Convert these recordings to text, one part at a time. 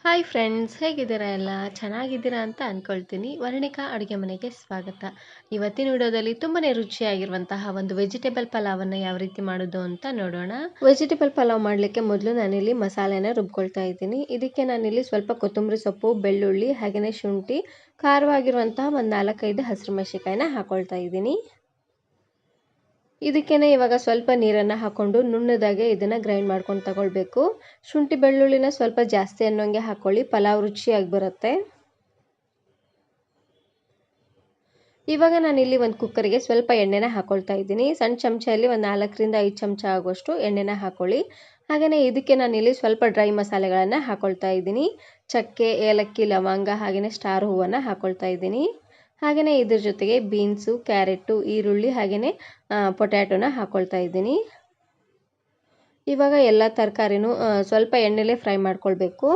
Hi friends, ಹೇಗಿದ್ದೀರಾ ಎಲ್ಲ? ಚೆನ್ನಾಗಿದ್ದೀರಾ ಅಂತ ಅಂದ್ಕೊಳ್ತೀನಿ. ವರ್ಣಿಕಾ ಅಡುಗೆ ಮನೆಗೆ ಸ್ವಾಗತ. ಇವತ್ತಿನ ವಿಡಿಯೋದಲ್ಲಿ ತುಂಬಾ ರುಚಿಯಾಗಿರುವಂತಹ ಒಂದು ವೆಜಿಟೇಬಲ್ ಪಲಾವನ್ನು ಯಾವ ರೀತಿ ಮಾಡೋದು ಅಂತ ನೋಡೋಣ. ವೆಜಿಟೇಬಲ್ ಪಲಾವ್ ಮಾಡಲಿಕ್ಕೆ ಮೊದಲು ನಾನಿಲ್ಲಿ ಮಸಾಲೆನ ರುಬ್ಕೊಳ್ತಾ ಇದ್ದೀನಿ. ಇದಕ್ಕೆ ನಾನಿಲ್ಲಿ ಸ್ವಲ್ಪ ಕೊತ್ತಂಬರಿ ಸೊಪ್ಪು, ಬೆಳ್ಳುಳ್ಳಿ, ಹಾಗೆಯೇ ಶುಂಠಿ, ಖಾರವಾಗಿರುವಂತಹ ಒಂದು 4-5 ಹಸಿರು ಮೆಣಸಿನಕಾಯಿನ ಹಾಕೊಳ್ತಾ ಇದ್ದೀನಿ. ಇದಕ್ಕೇನೆ ಇವಾಗ ಸ್ವಲ್ಪ ನೀರನ್ನು ಹಾಕ್ಕೊಂಡು ನುಣ್ಣದಾಗೆ ಇದನ್ನು ಗ್ರೈಂಡ್ ಮಾಡ್ಕೊಂಡು ತಗೊಳ್ಬೇಕು. ಶುಂಠಿ ಬೆಳ್ಳುಳ್ಳಿನ ಸ್ವಲ್ಪ ಜಾಸ್ತಿ ಅನ್ನೋಂಗೆ ಹಾಕ್ಕೊಳ್ಳಿ, ಪಲಾವ್ ರುಚಿಯಾಗಿ ಬರುತ್ತೆ. ಇವಾಗ ನಾನಿಲ್ಲಿ ಒಂದು ಕುಕ್ಕರಿಗೆ ಸ್ವಲ್ಪ ಎಣ್ಣೆನ ಹಾಕ್ಕೊಳ್ತಾ ಇದ್ದೀನಿ. ಸಣ್ಣ ಚಮಚದಲ್ಲಿ ಒಂದು 4-5 ಚಮಚ ಆಗುವಷ್ಟು ಎಣ್ಣೆನ ಹಾಕ್ಕೊಳ್ಳಿ. ಹಾಗೆಯೇ ಇದಕ್ಕೆ ನಾನಿಲ್ಲಿ ಸ್ವಲ್ಪ ಡ್ರೈ ಮಸಾಲೆಗಳನ್ನು ಹಾಕ್ಕೊಳ್ತಾ ಇದ್ದೀನಿ. ಚಕ್ಕೆ, ಏಲಕ್ಕಿ, ಲವಂಗ, ಹಾಗೆಯೇ ಸ್ಟಾರ್ ಹೂವನ್ನು ಹಾಕ್ಕೊಳ್ತಾ ಇದ್ದೀನಿ. ಹಾಗೆಯೇ ಇದ್ರ ಜೊತೆಗೆ ಬೀನ್ಸು, ಕ್ಯಾರೆಟು, ಈರುಳ್ಳಿ, ಹಾಗೆಯೇ ಪೊಟ್ಯಾಟೊನ ಹಾಕ್ಕೊಳ್ತಾ ಇದ್ದೀನಿ. ಇವಾಗ ಎಲ್ಲ ತರಕಾರಿನೂ ಸ್ವಲ್ಪ ಎಣ್ಣೆಲೇ ಫ್ರೈ ಮಾಡ್ಕೊಳ್ಬೇಕು.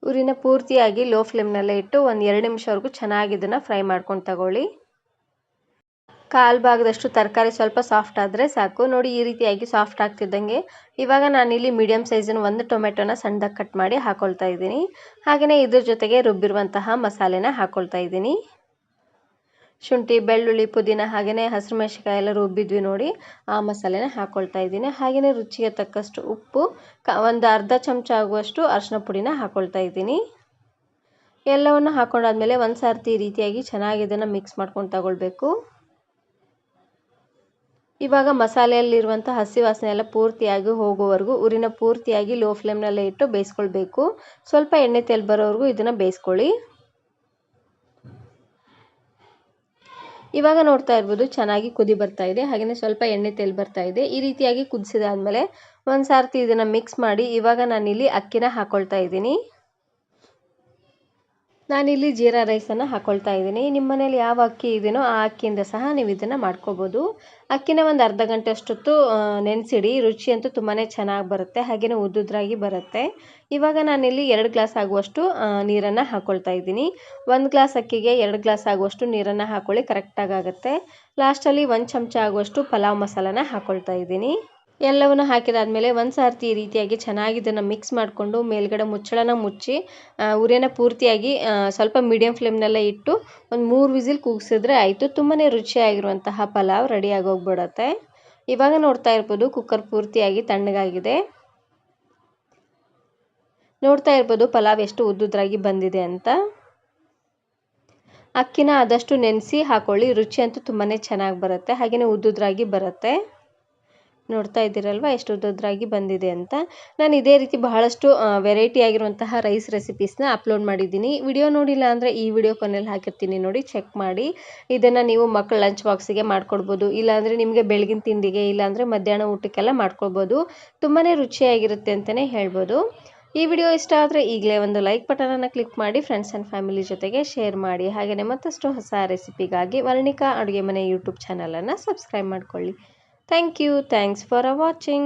ಉರಿನ ಪೂರ್ತಿಯಾಗಿ ಲೋ ಫ್ಲೇಮ್ನಲ್ಲೇ ಇಟ್ಟು ಒಂದು 2 ನಿಮಿಷವರೆಗೂ ಚೆನ್ನಾಗಿ ಇದನ್ನು ಫ್ರೈ ಮಾಡ್ಕೊಂಡು ತಗೊಳ್ಳಿ. ಕಾಲು ಭಾಗದಷ್ಟು ತರಕಾರಿ ಸ್ವಲ್ಪ ಸಾಫ್ಟ್ ಆದರೆ ಸಾಕು. ನೋಡಿ, ಈ ರೀತಿಯಾಗಿ ಸಾಫ್ಟ್ ಆಗ್ತಿದ್ದಂಗೆ ಇವಾಗ ನಾನಿಲ್ಲಿ ಮೀಡಿಯಮ್ ಸೈಜಿನ ಒಂದು ಟೊಮೆಟೊನ ಸಣ್ಣದಾಗಿ ಕಟ್ ಮಾಡಿ ಹಾಕ್ಕೊಳ್ತಾ ಇದ್ದೀನಿ. ಹಾಗೆಯೇ ಇದ್ರ ಜೊತೆಗೆ ರುಬ್ಬಿರುವಂತಹ ಮಸಾಲೆನ ಹಾಕ್ಕೊಳ್ತಾ ಇದ್ದೀನಿ. ಶುಂಠಿ, ಬೆಳ್ಳುಳ್ಳಿ, ಪುದೀನ, ಹಾಗೆಯೇ ಹಸಿರು ಮೆಣಸಿನಕಾಯಿ ಎಲ್ಲ ರುಬ್ಬಿದ್ವಿ ನೋಡಿ, ಆ ಮಸಾಲೆನ ಹಾಕ್ಕೊಳ್ತಾ ಇದ್ದೀನಿ. ಹಾಗೆಯೇ ರುಚಿಗೆ ತಕ್ಕಷ್ಟು ಉಪ್ಪು, ಒಂದು ಅರ್ಧ ಚಮಚ ಆಗುವಷ್ಟು ಅರಿಶಿನ ಪುಡಿನ ಹಾಕ್ಕೊಳ್ತಾ ಇದ್ದೀನಿ. ಎಲ್ಲವನ್ನು ಹಾಕ್ಕೊಂಡಾದ್ಮೇಲೆ ಒಂದು ಸಾರ್ತಿ ಈ ರೀತಿಯಾಗಿ ಚೆನ್ನಾಗಿ ಇದನ್ನು ಮಿಕ್ಸ್ ಮಾಡ್ಕೊಂಡು ತಗೊಳ್ಬೇಕು. ಇವಾಗ ಮಸಾಲೆಯಲ್ಲಿರುವಂಥ ಹಸಿ ವಾಸನೆ ಎಲ್ಲ ಪೂರ್ತಿಯಾಗಿ ಹೋಗೋವರೆಗೂ ಉರಿನ ಪೂರ್ತಿಯಾಗಿ ಲೋ ಫ್ಲೇಮ್ನಲ್ಲೇ ಇಟ್ಟು ಬೇಯಿಸ್ಕೊಳ್ಬೇಕು. ಸ್ವಲ್ಪ ಎಣ್ಣೆ ತೆಲ್ ಬರೋವರೆಗೂ ಇದನ್ನು ಬೇಯಿಸ್ಕೊಳ್ಳಿ. ಇವಾಗ ನೋಡ್ತಾ ಇರ್ಬೋದು, ಚೆನ್ನಾಗಿ ಕುದಿ ಬರ್ತಾ ಇದೆ, ಹಾಗೆಯೇ ಸ್ವಲ್ಪ ಎಣ್ಣೆ ತೆಲ್ ಬರ್ತಾ ಇದೆ. ಈ ರೀತಿಯಾಗಿ ಕುದಿಸಿದಾದ್ಮೇಲೆ ಒಂದು ಸಾರ್ತಿ ಇದನ್ನು ಮಿಕ್ಸ್ ಮಾಡಿ ಇವಾಗ ನಾನಿಲ್ಲಿ ಅಕ್ಕಿನ ಹಾಕ್ಕೊಳ್ತಾ ಇದ್ದೀನಿ. ನಾನಿಲ್ಲಿ ಜೀರಾ ರೈಸನ್ನು ಹಾಕ್ಕೊಳ್ತಾ ಇದ್ದೀನಿ. ನಿಮ್ಮ ಮನೇಲಿ ಯಾವ ಅಕ್ಕಿ ಇದೆಯೋ ಆ ಅಕ್ಕಿಯಿಂದ ಸಹ ನೀವು ಇದನ್ನು ಮಾಡ್ಕೋಬೋದು. ಅಕ್ಕಿನ ಒಂದು ಅರ್ಧ ಗಂಟೆ ಅಷ್ಟೊತ್ತು ನೆನೆಸಿಡಿ, ರುಚಿ ಅಂತೂ ತುಂಬಾ ಚೆನ್ನಾಗಿ ಬರುತ್ತೆ, ಹಾಗೆಯೇ ಉದ್ದುದ್ರಾಗಿ ಬರುತ್ತೆ. ಇವಾಗ ನಾನಿಲ್ಲಿ 2 ಗ್ಲಾಸ್ ಆಗುವಷ್ಟು ನೀರನ್ನು ಹಾಕ್ಕೊಳ್ತಾ ಇದ್ದೀನಿ. 1 ಗ್ಲಾಸ್ ಅಕ್ಕಿಗೆ 2 ಗ್ಲಾಸ್ ಆಗುವಷ್ಟು ನೀರನ್ನು ಹಾಕ್ಕೊಳ್ಳಿ, ಕರೆಕ್ಟಾಗಿ ಆಗುತ್ತೆ. ಲಾಸ್ಟಲ್ಲಿ 1 ಚಮಚ ಆಗುವಷ್ಟು ಪಲಾವ್ ಮಸಾಲಾನ ಹಾಕ್ಕೊಳ್ತಾ ಇದ್ದೀನಿ. ಎಲ್ಲವನ್ನು ಹಾಕಿದಾದ್ಮೇಲೆ ಒಂದು ಸಾರ್ತಿ ಈ ರೀತಿಯಾಗಿ ಚೆನ್ನಾಗಿ ಇದನ್ನು ಮಿಕ್ಸ್ ಮಾಡಿಕೊಂಡು ಮೇಲ್ಗಡೆ ಮುಚ್ಚಳನ ಮುಚ್ಚಿ ಉರಿಯನ್ನು ಪೂರ್ತಿಯಾಗಿ ಸ್ವಲ್ಪ ಮೀಡಿಯಮ್ ಫ್ಲೇಮ್ನಲ್ಲೇ ಇಟ್ಟು ಒಂದು 3 ವಿಸಿಲ್ ಕೂಗಿಸಿದ್ರೆ ಆಯಿತು. ತುಂಬಾ ರುಚಿಯಾಗಿರುವಂತಹ ಪಲಾವ್ ರೆಡಿಯಾಗಿ ಹೋಗ್ಬಿಡುತ್ತೆ. ಇವಾಗ ನೋಡ್ತಾ ಇರ್ಬೋದು, ಕುಕ್ಕರ್ ಪೂರ್ತಿಯಾಗಿ ತಣ್ಣಗಾಗಿದೆ. ನೋಡ್ತಾ ಇರ್ಬೋದು ಪಲಾವ್ ಎಷ್ಟು ಉದ್ದುದ್ರಾಗಿ ಬಂದಿದೆ ಅಂತ. ಅಕ್ಕಿನ ಆದಷ್ಟು ನೆನೆಸಿ ಹಾಕ್ಕೊಳ್ಳಿ, ರುಚಿ ಅಂತೂ ತುಂಬಾ ಚೆನ್ನಾಗಿ ಬರುತ್ತೆ, ಹಾಗೆಯೇ ಉದ್ದುದ್ರಾಗಿ ಬರುತ್ತೆ. ನೋಡ್ತಾ ಇದ್ದೀರಲ್ವ ಎಷ್ಟು ಉದ್ದುದ್ರಾಗಿ ಬಂದಿದೆ ಅಂತ. ನಾನು ಇದೇ ರೀತಿ ಬಹಳಷ್ಟು ವೆರೈಟಿ ಆಗಿರುವಂತಹ ರೈಸ್ ರೆಸಿಪೀಸ್ನ ಅಪ್ಲೋಡ್ ಮಾಡಿದ್ದೀನಿ. ವಿಡಿಯೋ ನೋಡಿಲ್ಲ ಅಂದರೆ ಈ ವಿಡಿಯೋ ಕೊನೆಯಲ್ಲಿ ಹಾಕಿರ್ತೀನಿ, ನೋಡಿ ಚೆಕ್ ಮಾಡಿ. ಇದನ್ನು ನೀವು ಮಕ್ಕಳ ಲಂಚ್ ಬಾಕ್ಸಿಗೆ ಮಾಡ್ಕೊಡ್ಬೋದು, ಇಲ್ಲಾಂದರೆ ನಿಮಗೆ ಬೆಳಗಿನ ತಿಂಡಿಗೆ, ಇಲ್ಲಾಂದರೆ ಮಧ್ಯಾಹ್ನ ಊಟಕ್ಕೆಲ್ಲ ಮಾಡ್ಕೊಳ್ಬೋದು. ತುಂಬಾ ರುಚಿಯಾಗಿರುತ್ತೆ ಅಂತಲೇ ಹೇಳ್ಬೋದು. ಈ ವಿಡಿಯೋ ಇಷ್ಟ ಆದರೆ ಈಗಲೇ ಒಂದು ಲೈಕ್ ಬಟನನ್ನು ಕ್ಲಿಕ್ ಮಾಡಿ, ಫ್ರೆಂಡ್ಸ್ ಆ್ಯಂಡ್ ಫ್ಯಾಮಿಲಿ ಜೊತೆಗೆ ಶೇರ್ ಮಾಡಿ. ಹಾಗೆಯೇ ಮತ್ತಷ್ಟು ಹೊಸ ರೆಸಿಪಿಗಾಗಿ ವರ್ಣಿಕಾ ಅಡುಗೆ ಮನೆ ಯೂಟ್ಯೂಬ್ ಚಾನಲನ್ನು ಸಬ್ಸ್ಕ್ರೈಬ್ ಮಾಡ್ಕೊಳ್ಳಿ. Thank you. Thanks for watching.